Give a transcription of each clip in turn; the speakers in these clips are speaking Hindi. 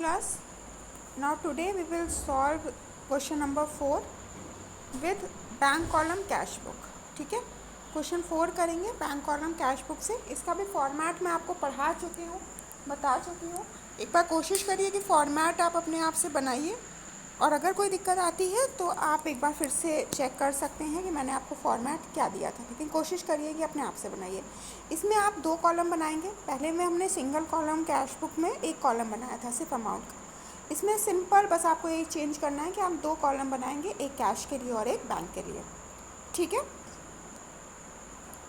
class. Now today we will solve question number 4 with bank column cash book. ठीक है, क्वेश्चन 4 करेंगे बैंक कॉलम कैश बुक से. इसका भी फॉर्मेट मैं आपको पढ़ा चुकी हूँ, बता चुकी हूँ. एक बार कोशिश करिए कि फॉर्मेट आप अपने आप से बनाइए, और अगर कोई दिक्कत आती है तो आप एक बार फिर से चेक कर सकते हैं कि मैंने आपको फॉर्मेट क्या दिया था. लेकिन कोशिश करिए कि अपने आप से बनाइए. इसमें आप 2 कॉलम बनाएंगे. पहले में हमने सिंगल कॉलम कैश बुक में 1 कॉलम बनाया था सिर्फ अमाउंट का. इसमें सिंपल बस आपको एक चेंज करना है कि हम 2 कॉलम बनाएंगे, एक कैश के लिए और एक बैंक के लिए. ठीक है,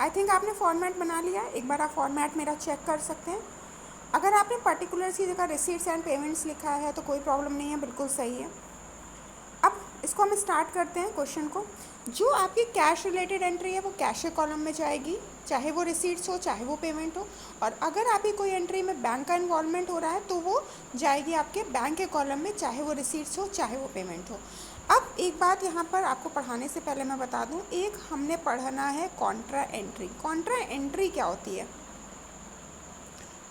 आई थिंक आपने फॉर्मेट बना लिया. एक बार आप फॉर्मेट मेरा चेक कर सकते हैं. अगर आपने पर्टिकुलर सी जगह रिसीट्स एंड पेमेंट्स लिखा है तो कोई प्रॉब्लम नहीं है, बिल्कुल सही है. अब इसको हम स्टार्ट करते हैं क्वेश्चन को. जो आपकी कैश रिलेटेड एंट्री है वो कैश के कॉलम में जाएगी, चाहे वो रिसीट्स हो चाहे वो पेमेंट हो. और अगर आपकी कोई एंट्री में बैंक का इन्वॉल्वमेंट हो रहा है तो वो जाएगी आपके बैंक के कॉलम में, चाहे वो रिसीट्स हो चाहे वो पेमेंट हो. अब एक बात यहाँ पर आपको पढ़ाने से पहले मैं बता दूँ, एक हमने पढ़ना है कॉन्ट्रा एंट्री. कॉन्ट्रा एंट्री क्या होती है?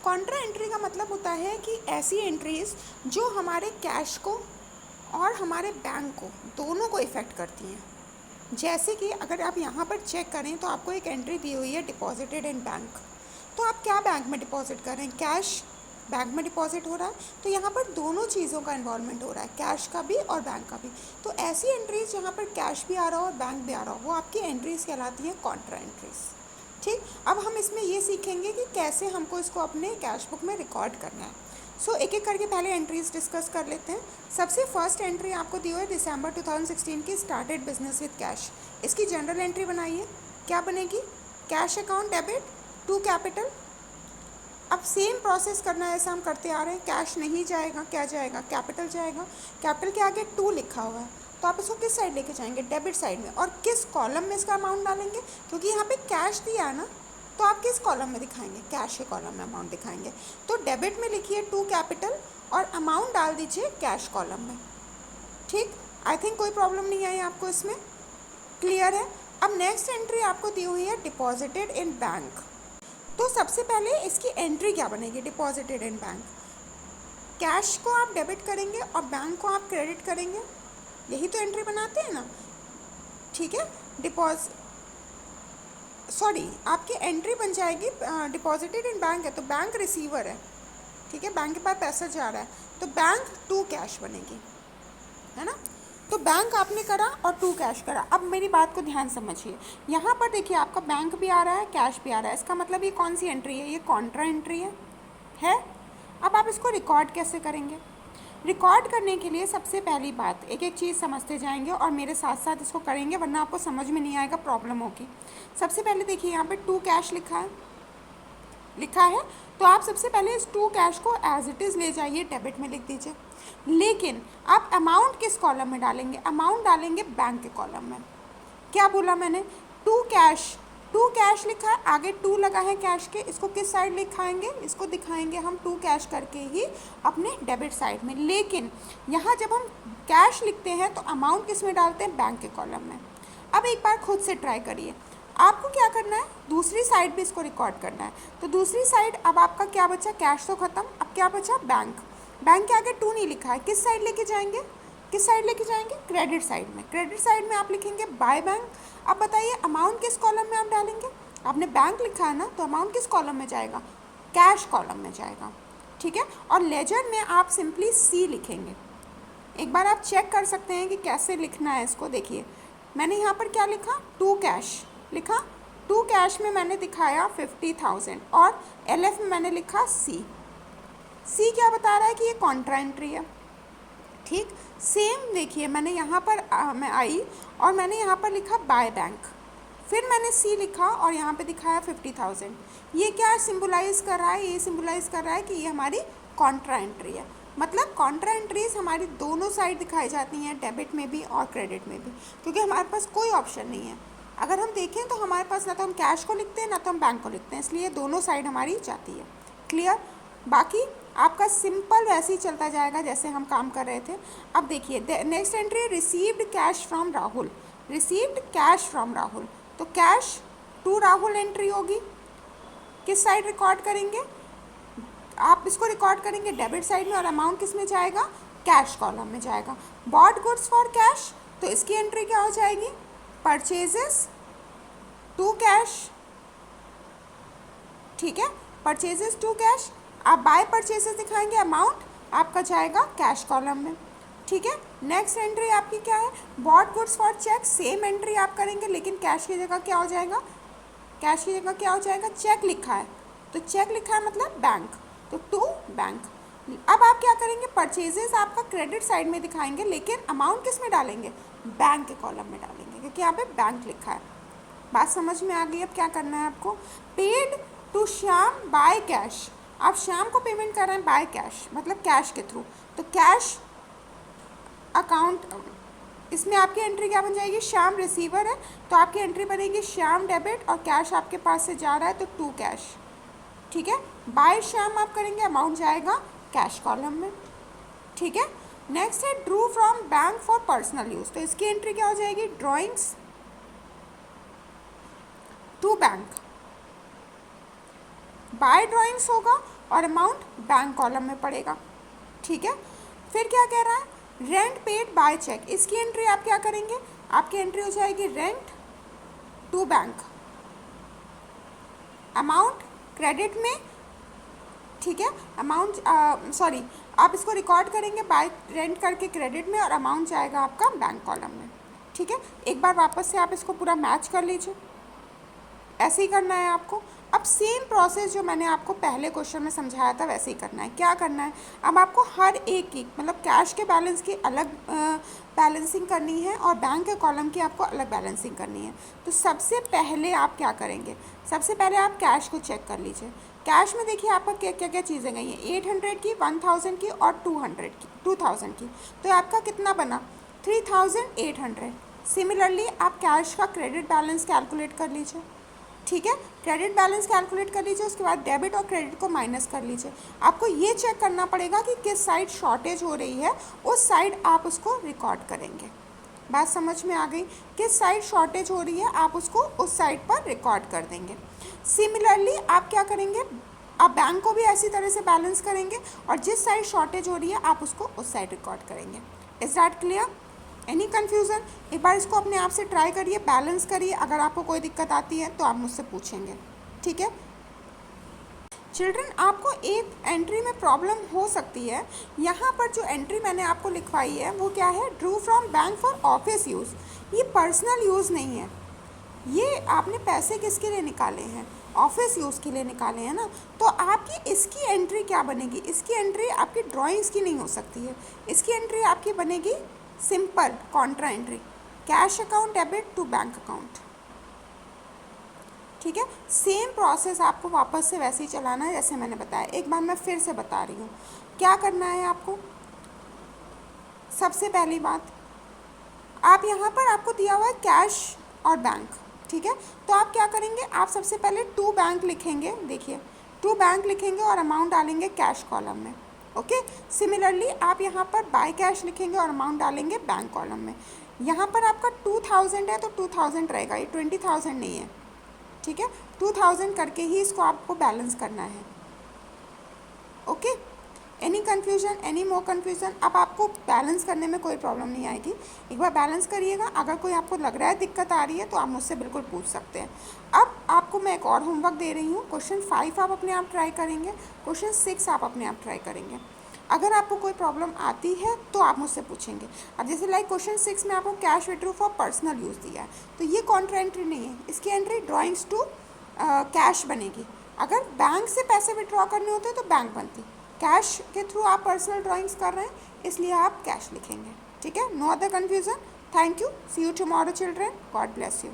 कॉन्ट्रा एंट्री का मतलब होता है कि ऐसी एंट्रीज जो हमारे कैश को और हमारे बैंक को दोनों को इफ़ेक्ट करती हैं. जैसे कि अगर आप यहाँ पर चेक करें तो आपको एक एंट्री दी हुई है डिपॉजिटेड इन बैंक. तो आप क्या बैंक में डिपॉजिट कर रहे हैं? कैश बैंक में डिपॉजिट हो रहा है. तो यहाँ पर दोनों चीज़ों का इन्वॉल्वमेंट हो रहा है, कैश का भी और बैंक का भी. तो ऐसी एंट्रीज जहाँ पर कैश भी आ रहा हो और बैंक भी आ रहा हो, वो आपकी एंट्रीज़ कहलाती हैं कॉन्ट्रा एंट्रीज. ठीक, अब हम इसमें ये सीखेंगे कि कैसे हमको इसको अपने कैश बुक में रिकॉर्ड करना है. सो एक एक करके पहले एंट्रीज डिस्कस कर लेते हैं. सबसे फर्स्ट एंट्री आपको दी हुई है दिसंबर 2016 की, स्टार्टेड बिजनेस विद कैश. इसकी जनरल एंट्री बनाइए. क्या बनेगी? Cash account debit to capital. अब सेम प्रोसेस करना है, ऐसा हम करते आ रहे हैं. कैश नहीं जाएगा, क्या जाएगा? कैपिटल जाएगा. कैपिटल के आगे 2 लिखा हुआ है, तो आप इसको किस साइड लेके जाएंगे? डेबिट साइड में. और किस कॉलम में इसका अमाउंट डालेंगे? क्योंकि यहाँ पे कैश दिया है ना, तो आप किस कॉलम में दिखाएंगे? कैश के कॉलम में अमाउंट दिखाएंगे. तो डेबिट में लिखिए 2 कैपिटल और अमाउंट डाल दीजिए कैश कॉलम में. ठीक, आई थिंक कोई प्रॉब्लम नहीं आई आपको इसमें. क्लियर है? अब नेक्स्ट एंट्री आपको दी हुई है डिपॉजिटेड इन बैंक. तो सबसे पहले इसकी एंट्री क्या बनेगी? Deposited in bank. कैश को आप डेबिट करेंगे और बैंक को आप क्रेडिट करेंगे. यही तो एंट्री बनाते हैं ना. ठीक है, आपकी एंट्री बन जाएगी डिपॉजिटेड इन बैंक है तो बैंक रिसीवर है. ठीक है, बैंक के पास पैसा जा रहा है तो बैंक टू कैश बनेगी, है ना. तो बैंक आपने करा और टू कैश करा. अब मेरी बात को ध्यान समझिए. यहाँ पर देखिए आपका बैंक भी आ रहा है, कैश भी आ रहा है. इसका मतलब ये कौन सी एंट्री है? ये कॉन्ट्रा एंट्री है. अब आप इसको रिकॉर्ड कैसे करेंगे? रिकॉर्ड करने के लिए सबसे पहली बात, एक एक चीज़ समझते जाएंगे और मेरे साथ साथ इसको करेंगे, वरना आपको समझ में नहीं आएगा, प्रॉब्लम होगी. सबसे पहले देखिए यहाँ पे 2 कैश लिखा है. तो आप सबसे पहले इस 2 कैश को एज इट इज़ ले जाइए, डेबिट में लिख दीजिए. लेकिन आप अमाउंट किस कॉलम में डालेंगे? अमाउंट डालेंगे बैंक के कॉलम में. क्या बोला मैंने? 2 कैश लिखा है, आगे 2 लगा है कैश के. इसको किस साइड लिखाएंगे? इसको दिखाएंगे हम 2 कैश करके ही अपने डेबिट साइड में. लेकिन यहाँ जब हम कैश लिखते हैं तो अमाउंट किस में डालते हैं? बैंक के कॉलम में. अब एक बार खुद से ट्राई करिए. आपको क्या करना है? दूसरी साइड भी इसको रिकॉर्ड करना है. तो दूसरी साइड अब आपका क्या बचा? कैश तो ख़त्म, अब क्या बचा? बैंक. बैंक के आगे 2 नहीं लिखा है, किस साइड लेके जाएंगे? क्रेडिट साइड में. क्रेडिट साइड में आप लिखेंगे बाय बैंक. अब बताइए अमाउंट किस कॉलम में आप डालेंगे? आपने बैंक लिखा है ना, तो अमाउंट किस कॉलम में जाएगा? कैश कॉलम में जाएगा. ठीक है, और लेजर में आप सिंपली सी लिखेंगे. एक बार आप चेक कर सकते हैं कि कैसे लिखना है इसको. देखिए मैंने यहाँ पर क्या लिखा? 2 कैश लिखा. 2 कैश में मैंने दिखाया 50,000 और LF में मैंने लिखा सी. क्या बता रहा है कि ये कॉन्ट्रा एंट्री है. ठीक, सेम देखिए मैंने यहाँ पर मैं आई और मैंने यहाँ पर लिखा बाय बैंक. फिर मैंने सी लिखा और यहाँ पे दिखाया 50,000. ये क्या सिंबलाइज़ कर रहा है? ये सिंबलाइज़ कर रहा है कि ये हमारी कॉन्ट्रा एंट्री है. मतलब कॉन्ट्रा एंट्रीज हमारी दोनों साइड दिखाई जाती हैं, डेबिट में भी और क्रेडिट में भी, क्योंकि हमारे पास कोई ऑप्शन नहीं है. अगर हम देखें तो हमारे पास ना तो हम कैश को लिखते हैं ना तो हम बैंक को लिखते हैं, इसलिए दोनों साइड हमारी जाती है. क्लियर? बाकी आपका सिंपल वैसे ही चलता जाएगा जैसे हम काम कर रहे थे. अब देखिए next entry, received cash from Rahul. तो कैश टू राहुल एंट्री होगी. किस साइड रिकॉर्ड करेंगे? आप इसको रिकॉर्ड करेंगे डेबिट साइड में और अमाउंट किस में जाएगा, कैश कॉलम में जाएगा। बॉट गुड्स फॉर कैश, तो इसकी एंट्री क्या हो जाएगी, परचेजेस टू कैश, ठीक है, परचेजेस टू कैश। आप बाय परचेजेस दिखाएंगे, अमाउंट आपका जाएगा कैश कॉलम में, ठीक है। नेक्स्ट एंट्री आपकी क्या है, bought goods for cheque, same entry आप करेंगे लेकिन कैश की जगह क्या हो जाएगा, कैश की जगह क्या हो जाएगा, चेक लिखा है तो चेक लिखा है मतलब बैंक, तो टू बैंक। अब आप क्या करेंगे, परचेजेस आपका क्रेडिट साइड में दिखाएंगे लेकिन अमाउंट किस में डालेंगे, बैंक के कॉलम में डालेंगे क्योंकि यहाँ पे बैंक लिखा है। बात समझ में आ गई। अब क्या करना है आपको, paid to Shyam by cash, आप श्याम को पेमेंट कर रहे हैं बाय कैश मतलब कैश के थ्रू, तो कैश अकाउंट, इसमें आपकी एंट्री क्या बन जाएगी, श्याम रिसीवर है तो आपकी एंट्री बनेगी श्याम डेबिट और कैश आपके पास से जा रहा है तो टू कैश, ठीक है। बाय श्याम आप करेंगे, अमाउंट जाएगा कैश कॉलम में, ठीक है। नेक्स्ट है drew from bank for personal use, तो इसकी एंट्री क्या हो जाएगी, drawings to bank, by drawings होगा और अमाउंट बैंक कॉलम में पड़ेगा, ठीक है। फिर क्या कह रहा है, रेंट पेड बाय चेक, इसकी एंट्री आप क्या करेंगे, आपकी एंट्री हो जाएगी rent to bank, amount credit में, ठीक है, अमाउंट सॉरी आप इसको रिकॉर्ड करेंगे बाय रेंट करके क्रेडिट में और अमाउंट जाएगा आपका बैंक कॉलम में, ठीक है। एक बार वापस से आप इसको पूरा मैच कर लीजिए, ऐसे ही करना है आपको। अब सेम प्रोसेस जो मैंने आपको पहले क्वेश्चन में समझाया था वैसे ही करना है। क्या करना है, अब आपको हर एक की मतलब कैश के बैलेंस की अलग बैलेंसिंग करनी है और बैंक के कॉलम की आपको अलग बैलेंसिंग करनी है। तो सबसे पहले आप क्या करेंगे, सबसे पहले आप कैश को चेक कर लीजिए। कैश में देखिए आपका क्या क्या क्या चीज़ें गई हैं, 800 की, 1000 की और 200 की, 2000 की, तो आपका कितना बना 3800। सिमिलरली आप कैश का क्रेडिट बैलेंस कैलकुलेट कर लीजिए, ठीक है, क्रेडिट बैलेंस कैलकुलेट कर लीजिए, उसके बाद डेबिट और क्रेडिट को माइनस कर लीजिए। आपको ये चेक करना पड़ेगा कि किस साइड शॉर्टेज हो रही है, उस साइड आप उसको रिकॉर्ड करेंगे। बात समझ में आ गई, किस साइड शॉर्टेज हो रही है आप उसको उस साइड पर रिकॉर्ड कर देंगे। सिमिलरली आप क्या करेंगे, आप बैंक को भी ऐसी तरह से बैलेंस करेंगे और जिस साइड शॉर्टेज हो रही है आप उसको उस साइड रिकॉर्ड करेंगे। Is that clear, any confusion? एक बार इसको अपने आप से ट्राई करिए, बैलेंस करिए, अगर आपको कोई दिक्कत आती है तो आप मुझसे पूछेंगे, ठीक है। चिल्ड्रन आपको एक एंट्री में प्रॉब्लम हो सकती है, यहाँ पर जो एंट्री मैंने आपको लिखवाई है वो क्या है, drew from bank for office use, ये पर्सनल यूज़ नहीं है, ये आपने पैसे किसके लिए निकाले हैं, ऑफिस यूज़ के लिए निकाले हैं ना। तो आपकी इसकी एंट्री क्या बनेगी, इसकी एंट्री आपकी ड्राइंग्स की नहीं हो सकती है, इसकी एंट्री आपकी बनेगी simple contra entry, cash account debit to bank account, ठीक है। सेम प्रोसेस आपको वापस से वैसे ही चलाना है जैसे मैंने बताया। एक बार मैं फिर से बता रही हूँ क्या करना है आपको। सबसे पहली बात, आप यहाँ पर आपको दिया हुआ है कैश और बैंक, ठीक है, तो आप क्या करेंगे, आप सबसे पहले टू बैंक लिखेंगे, देखिए टू बैंक लिखेंगे और अमाउंट डालेंगे कैश कॉलम में, ओके। सिमिलरली आप यहाँ पर बाय कैश लिखेंगे और अमाउंट डालेंगे बैंक कॉलम में। यहाँ पर आपका 2000 है तो 2000 रहेगा, ये 20000 नहीं है, ठीक है। 2000 करके ही इसको आपको बैलेंस करना है, okay. Any confusion, any more confusion? अब आपको बैलेंस करने में कोई प्रॉब्लम नहीं आएगी, एक बार बैलेंस करिएगा, अगर कोई आपको लग रहा है दिक्कत आ रही है तो आप मुझसे बिल्कुल पूछ सकते हैं। अब आपको मैं एक और होमवर्क दे रही हूँ, क्वेश्चन 5 आप अपने आप ट्राई करेंगे, क्वेश्चन 6 आप अपने आप ट्राई करेंगे। अगर आपको कोई प्रॉब्लम आती है तो आप मुझसे पूछेंगे। अब जैसे लाइक क्वेश्चन 6 में आपको cash withdrew for personal use दिया है, तो ये कॉन्ट्रा एंट्री नहीं है, इसकी एंट्री ड्राइंग्स टू कैश बनेगी। अगर बैंक से पैसे विड्रॉ करने होते तो बैंक बनती, कैश के थ्रू आप पर्सनल ड्राइंग्स कर रहे हैं इसलिए आप कैश लिखेंगे, ठीक है। No other confusion. Thank you, see you tomorrow children, God bless you.